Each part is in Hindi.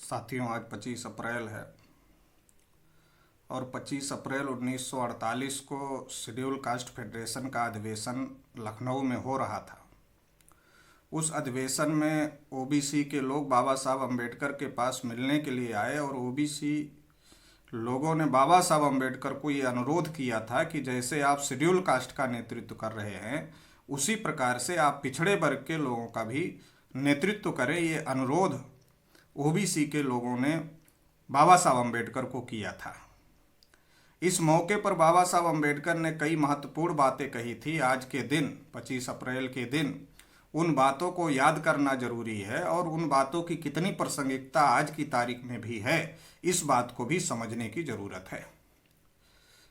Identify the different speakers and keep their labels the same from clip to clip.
Speaker 1: साथियों, आज 25 अप्रैल है और 25 अप्रैल 1948 को शेड्यूल कास्ट फेडरेशन का अधिवेशन लखनऊ में हो रहा था। उस अधिवेशन में ओबीसी के लोग बाबा साहब अम्बेडकर के पास मिलने के लिए आए और ओबीसी लोगों ने बाबा साहब अम्बेडकर को ये अनुरोध किया था कि जैसे आप शेड्यूल कास्ट का नेतृत्व कर रहे हैं, उसी प्रकार से आप पिछड़े वर्ग के लोगों का भी नेतृत्व करें। ये अनुरोध ओबीसी के लोगों ने बाबा साहब अम्बेडकर को किया था। इस मौके पर बाबा साहब अम्बेडकर ने कई महत्वपूर्ण बातें कही थी। आज के दिन 25 अप्रैल के दिन उन बातों को याद करना जरूरी है और उन बातों की कितनी प्रासंगिकता आज की तारीख में भी है, इस बात को भी समझने की जरूरत है।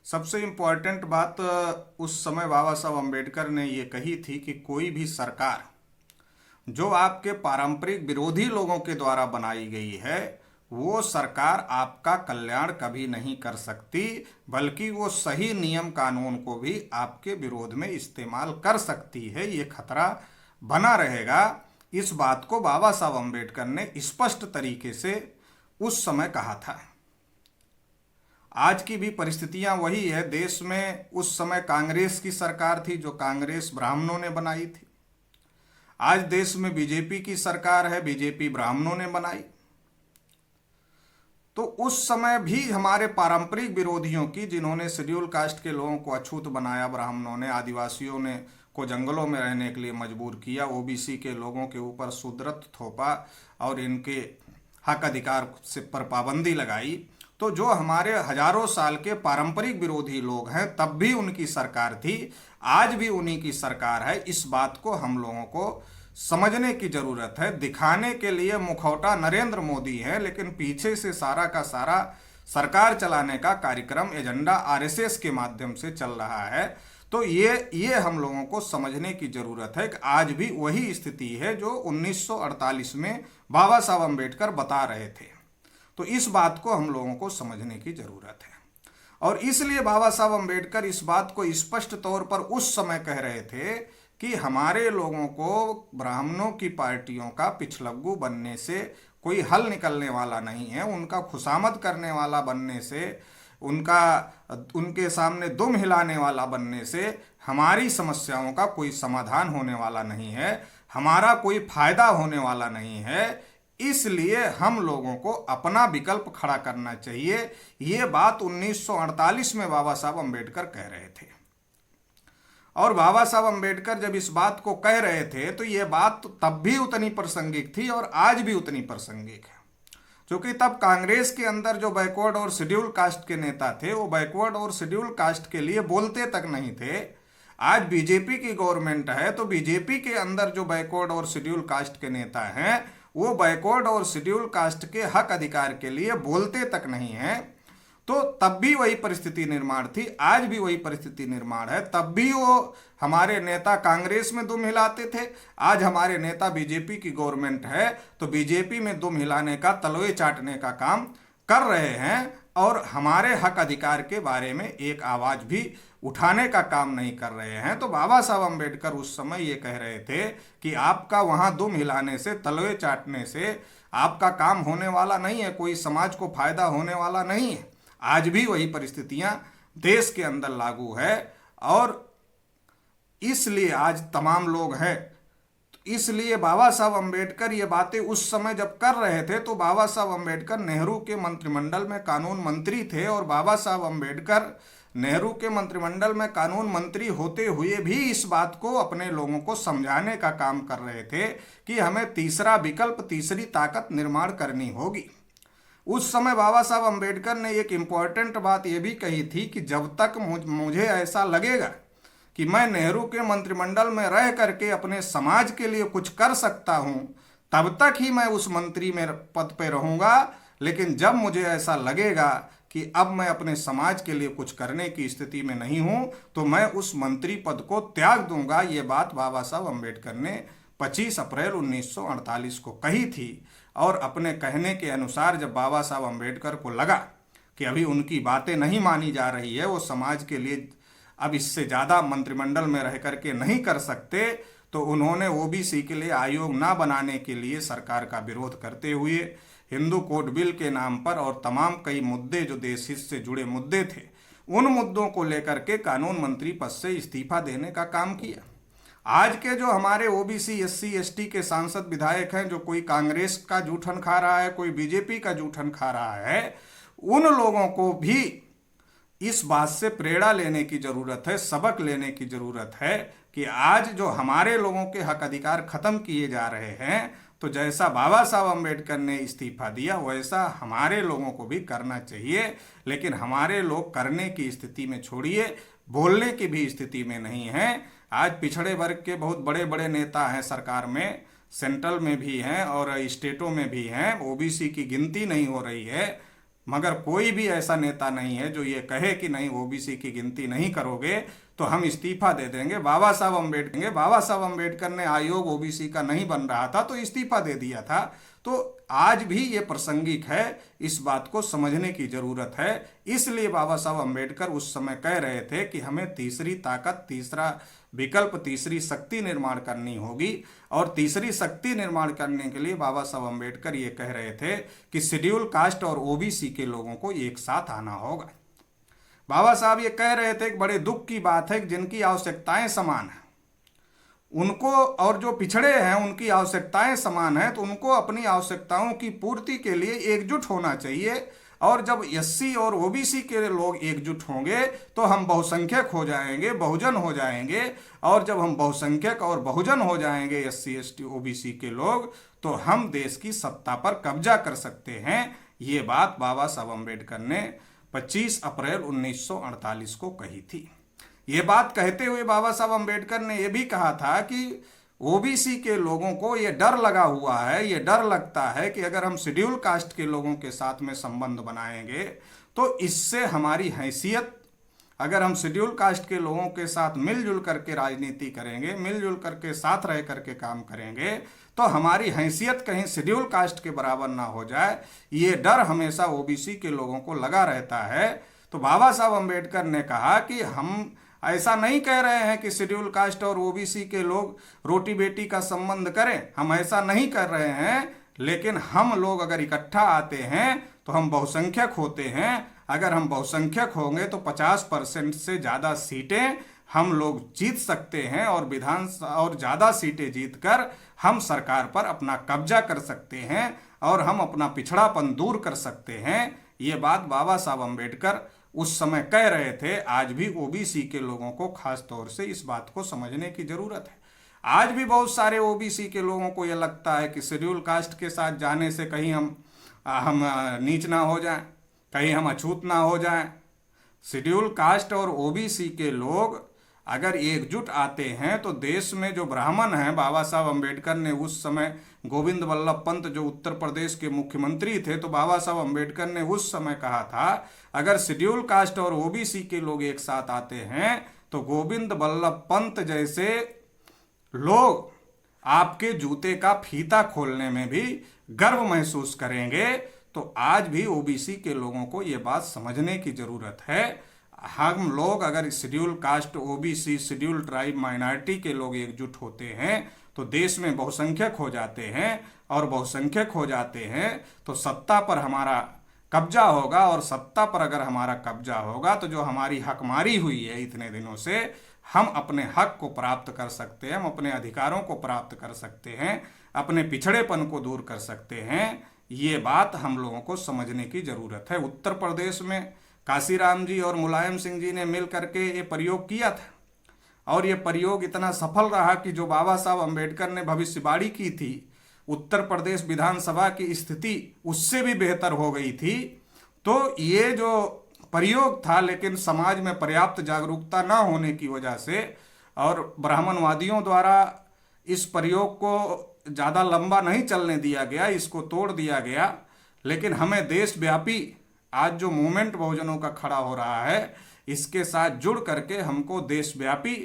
Speaker 1: सबसे इम्पोर्टेंट बात उस समय बाबा साहब अम्बेडकर ने ये कही थी कि कोई भी सरकार जो आपके पारंपरिक विरोधी लोगों के द्वारा बनाई गई है, वो सरकार आपका कल्याण कभी नहीं कर सकती, बल्कि वो सही नियम कानून को भी आपके विरोध में इस्तेमाल कर सकती है। ये खतरा बना रहेगा। इस बात को बाबा साहब अम्बेडकर ने स्पष्ट तरीके से उस समय कहा था। आज की भी परिस्थितियां वही है। देश में उस समय कांग्रेस की सरकार थी, जो कांग्रेस ब्राह्मणों ने बनाई थी। आज देश में बीजेपी की सरकार है, बीजेपी ब्राह्मणों ने बनाई। तो उस समय भी हमारे पारंपरिक विरोधियों की, जिन्होंने शेड्यूल कास्ट के लोगों को अछूत बनाया, ब्राह्मणों ने, आदिवासियों ने को जंगलों में रहने के लिए मजबूर किया, ओबीसी के लोगों के ऊपर शुद्रत थोपा और इनके हक अधिकार से पर पाबंदी लगाई, तो जो हमारे हजारों साल के पारंपरिक विरोधी लोग हैं, तब भी उनकी सरकार थी, आज भी उन्हीं की सरकार है। इस बात को हम लोगों को समझने की जरूरत है। दिखाने के लिए मुखौटा नरेंद्र मोदी है, लेकिन पीछे से सारा का सारा सरकार चलाने का कार्यक्रम, एजेंडा आरएसएस के माध्यम से चल रहा है। तो ये हम लोगों को समझने की जरूरत है कि आज भी वही स्थिति है जो 1948 में बाबा साहब अम्बेडकर बता रहे थे। तो इस बात को हम लोगों को समझने की जरूरत है और इसलिए बाबा साहब अम्बेडकर इस बात को स्पष्ट तौर पर उस समय कह रहे थे कि हमारे लोगों को ब्राह्मणों की पार्टियों का पिछलग्गू बनने से कोई हल निकलने वाला नहीं है। उनका खुशामद करने वाला बनने से, उनके सामने दुम हिलाने वाला बनने से हमारी समस्याओं का कोई समाधान होने वाला नहीं है, हमारा कोई फायदा होने वाला नहीं है। इसलिए हम लोगों को अपना विकल्प खड़ा करना चाहिए। ये बात 1948 में बाबा साहब अम्बेडकर कह रहे थे और बाबा साहब अम्बेडकर जब इस बात को कह रहे थे तो ये बात तब भी उतनी प्रासंगिक थी और आज भी उतनी प्रासंगिक है, क्योंकि तब कांग्रेस के अंदर जो बैकवर्ड और शेड्यूल कास्ट के नेता थे, वो बैकवर्ड और शेड्यूल कास्ट के लिए बोलते तक नहीं थे। आज बीजेपी की गवर्नमेंट है, तो बीजेपी के अंदर जो बैकवर्ड और शेड्यूल कास्ट के नेता हैं, वो बैकवर्ड और शेड्यूल कास्ट के हक अधिकार के लिए बोलते तक नहीं है। तो तब भी वही परिस्थिति निर्माण थी, आज भी वही परिस्थिति निर्माण है। तब भी वो हमारे नेता कांग्रेस में दुम हिलाते थे, आज हमारे नेता बीजेपी की गवर्नमेंट है तो बीजेपी में दुम हिलाने का, तलवे चाटने का काम कर रहे हैं और हमारे हक अधिकार के बारे में एक आवाज भी उठाने का काम नहीं कर रहे हैं। तो बाबा साहब अम्बेडकर उस समय ये कह रहे थे कि आपका वहां दुम हिलाने से, तलवे चाटने से आपका काम होने वाला नहीं है, कोई समाज को फायदा होने वाला नहीं है। आज भी वही परिस्थितियां देश के अंदर लागू है और इसलिए आज तमाम लोग हैं। इसलिए बाबा साहब अम्बेडकर ये बातें उस समय जब कर रहे थे, तो बाबा साहब अम्बेडकर नेहरू के मंत्रिमंडल में कानून मंत्री थे और बाबा साहब अम्बेडकर नेहरू के मंत्रिमंडल में कानून मंत्री होते हुए भी इस बात को अपने लोगों को समझाने का काम कर रहे थे कि हमें तीसरा विकल्प, तीसरी ताकत निर्माण करनी होगी। उस समय बाबा साहब अम्बेडकर ने एक इम्पॉर्टेंट बात यह भी कही थी कि जब तक मुझे ऐसा लगेगा कि मैं नेहरू के मंत्रिमंडल में रह करके अपने समाज के लिए कुछ कर सकता हूं, तब तक ही मैं उस मंत्री में पद पे रहूंगा। लेकिन जब मुझे ऐसा लगेगा कि अब मैं अपने समाज के लिए कुछ करने की स्थिति में नहीं हूं, तो मैं उस मंत्री पद को त्याग दूंगा। ये बात बाबा साहब अम्बेडकर ने 25 अप्रैल 1948 को कही थी और अपने कहने के अनुसार जब बाबा साहब अम्बेडकर को लगा कि अभी उनकी बातें नहीं मानी जा रही है, वो समाज के लिए अब इससे ज़्यादा मंत्रिमंडल में रह करके नहीं कर सकते, तो उन्होंने ओबीसी के लिए आयोग ना बनाने के लिए सरकार का विरोध करते हुए हिंदू कोड बिल के नाम पर और तमाम कई मुद्दे जो देश हित से जुड़े मुद्दे थे, उन मुद्दों को लेकर के कानून मंत्री पद से इस्तीफा देने का काम किया। आज के जो हमारे ओबीसी एससी एसटी के सांसद विधायक हैं, जो कोई कांग्रेस का जूठन खा रहा है, कोई बीजेपी का जूठन खा रहा है, उन लोगों को भी इस बात से प्रेरणा लेने की जरूरत है, सबक लेने की जरूरत है कि आज जो हमारे लोगों के हक अधिकार खत्म किए जा रहे हैं, तो जैसा बाबा साहब अम्बेडकर ने इस्तीफा दिया वैसा हमारे लोगों को भी करना चाहिए। लेकिन हमारे लोग करने की स्थिति में छोड़िए, बोलने की भी स्थिति में नहीं है। आज पिछड़े वर्ग के बहुत बड़े बड़े नेता हैं सरकार में, सेंट्रल में भी हैं और स्टेटों में भी हैं, ओबीसी की गिनती नहीं हो रही है, मगर कोई भी ऐसा नेता नहीं है जो ये कहे कि नहीं ओबीसी की गिनती नहीं करोगे तो हम इस्तीफा दे देंगे। बाबा साहब अम्बेडकर ने आयोग ओबीसी का नहीं बन रहा था तो इस्तीफा दे दिया था। तो आज भी ये प्रासंगिक है, इस बात को समझने की जरूरत है। इसलिए बाबा साहब अम्बेडकर उस समय कह रहे थे कि हमें तीसरी ताकत, तीसरा विकल्प, तीसरी शक्ति निर्माण करनी होगी। और तीसरी शक्ति निर्माण करने के लिए बाबा साहब अम्बेडकर ये कह रहे थे कि शेड्यूल कास्ट और ओबीसी के लोगों को एक साथ आना होगा। बाबा साहब ये कह रहे थे कि बड़े दुख की बात है कि जिनकी आवश्यकताएं समान हैं उनको, और जो पिछड़े हैं उनकी आवश्यकताएं समान हैं, तो उनको अपनी आवश्यकताओं की पूर्ति के लिए एकजुट होना चाहिए। और जब एससी और ओबीसी के लोग एकजुट होंगे तो हम बहुसंख्यक हो जाएंगे, बहुजन हो जाएंगे। और जब हम बहुसंख्यक और बहुजन हो जाएंगे एससी एसटी ओबीसी के लोग, तो हम देश की सत्ता पर कब्जा कर सकते हैं। ये बात बाबा साहब अम्बेडकर ने 25 अप्रैल 1948 को कही थी। ये बात कहते हुए बाबा साहब अम्बेडकर ने यह भी कहा था कि ओबीसी के लोगों को ये डर लगा हुआ है, ये डर लगता है कि अगर हम शेड्यूल कास्ट के लोगों के साथ में संबंध बनाएंगे तो इससे हमारी हैसियत, अगर हम शेड्यूल कास्ट के लोगों के साथ मिलजुल करके राजनीति करेंगे, मिलजुल करके साथ रह करके काम करेंगे, तो हमारी हैसियत कहीं शेड्यूल कास्ट के बराबर ना हो जाए, ये डर हमेशा ओबीसी के लोगों को लगा रहता है। तो बाबा साहब अम्बेडकर ने कहा कि हम ऐसा नहीं कह रहे हैं कि शेड्यूल कास्ट और ओबीसी के लोग रोटी बेटी का संबंध करें, हम ऐसा नहीं कर रहे हैं। लेकिन हम लोग अगर इकट्ठा आते हैं तो हम बहुसंख्यक होते हैं। अगर हम बहुसंख्यक होंगे तो 50% से ज़्यादा सीटें हम लोग जीत सकते हैं और और ज़्यादा सीटें जीतकर हम सरकार पर अपना कब्जा कर सकते हैं और हम अपना पिछड़ापन दूर कर सकते हैं। ये बात बाबा साहब अम्बेडकर उस समय कह रहे थे। आज भी ओबीसी के लोगों को खास तौर से इस बात को समझने की जरूरत है। आज भी बहुत सारे ओबीसी के लोगों को यह लगता है कि शेड्यूल कास्ट के साथ जाने से कहीं हम नीच ना हो जाएं, कहीं हम अछूत ना हो जाएं। शेड्यूल कास्ट और ओबीसी के लोग अगर एकजुट आते हैं तो देश में जो ब्राह्मण हैं, बाबा साहब अम्बेडकर ने उस समय गोविंद वल्लभ पंत जो उत्तर प्रदेश के मुख्यमंत्री थे, तो बाबा साहब अम्बेडकर ने उस समय कहा था अगर शेड्यूल कास्ट और ओबीसी के लोग एक साथ आते हैं तो गोविंद वल्लभ पंत जैसे लोग आपके जूते का फीता खोलने में भी गर्व महसूस करेंगे। तो आज भी ओबीसी के लोगों को ये बात समझने की जरूरत है। हम लोग अगर schedule caste, OBC, schedule tribe, minority के लोग एकजुट होते हैं तो देश में बहुसंख्यक हो जाते हैं, और बहुसंख्यक हो जाते हैं तो सत्ता पर हमारा कब्जा होगा। और सत्ता पर अगर हमारा कब्जा होगा तो जो हमारी हकमारी हुई है इतने दिनों से, हम अपने हक को प्राप्त कर सकते हैं, हम अपने अधिकारों को प्राप्त कर सकते हैं, अपने पिछड़ेपन को दूर कर सकते हैं। ये बात हम लोगों को समझने की जरूरत है। उत्तर प्रदेश में काशीराम जी और मुलायम सिंह जी ने मिल करके ये प्रयोग किया था और ये प्रयोग इतना सफल रहा कि जो बाबा साहब अम्बेडकर ने भविष्यवाणी की थी, उत्तर प्रदेश विधानसभा की स्थिति उससे भी बेहतर हो गई थी। तो ये जो प्रयोग था, लेकिन समाज में पर्याप्त जागरूकता न होने की वजह से और ब्राह्मणवादियों द्वारा इस प्रयोग को ज़्यादा लंबा नहीं चलने दिया गया, इसको तोड़ दिया गया। लेकिन हमें देशव्यापी आज जो मूवमेंट बहुजनों का खड़ा हो रहा है, इसके साथ जुड़ करके हमको देशव्यापी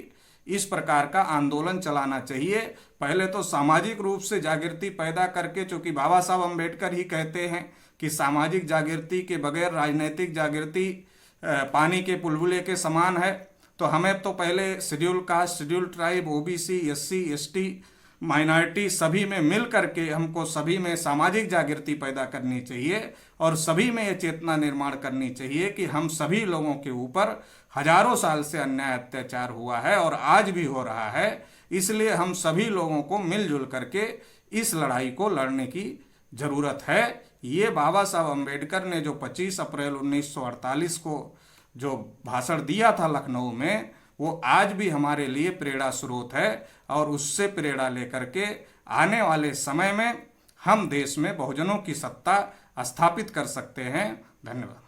Speaker 1: इस प्रकार का आंदोलन चलाना चाहिए। पहले तो सामाजिक रूप से जागृति पैदा करके, चूँकि बाबा साहब अम्बेडकर ही कहते हैं कि सामाजिक जागृति के बगैर राजनीतिक जागृति पानी के बुलबुले के समान है। तो हमें तो पहले schedule caste, schedule tribe, OBC, SC, ST minority सभी में मिल करके हमको सभी में सामाजिक जागृति पैदा करनी चाहिए और सभी में ये चेतना निर्माण करनी चाहिए कि हम सभी लोगों के ऊपर हजारों साल से अन्याय अत्याचार हुआ है और आज भी हो रहा है। इसलिए हम सभी लोगों को मिलजुल करके इस लड़ाई को लड़ने की जरूरत है। ये बाबा साहब अम्बेडकर ने जो 25 अप्रैल 1948 को जो भाषण दिया था लखनऊ में, वो आज भी हमारे लिए प्रेरणा स्रोत है और उससे प्रेरणा लेकर के आने वाले समय में हम देश में बहुजनों की सत्ता स्थापित कर सकते हैं। धन्यवाद।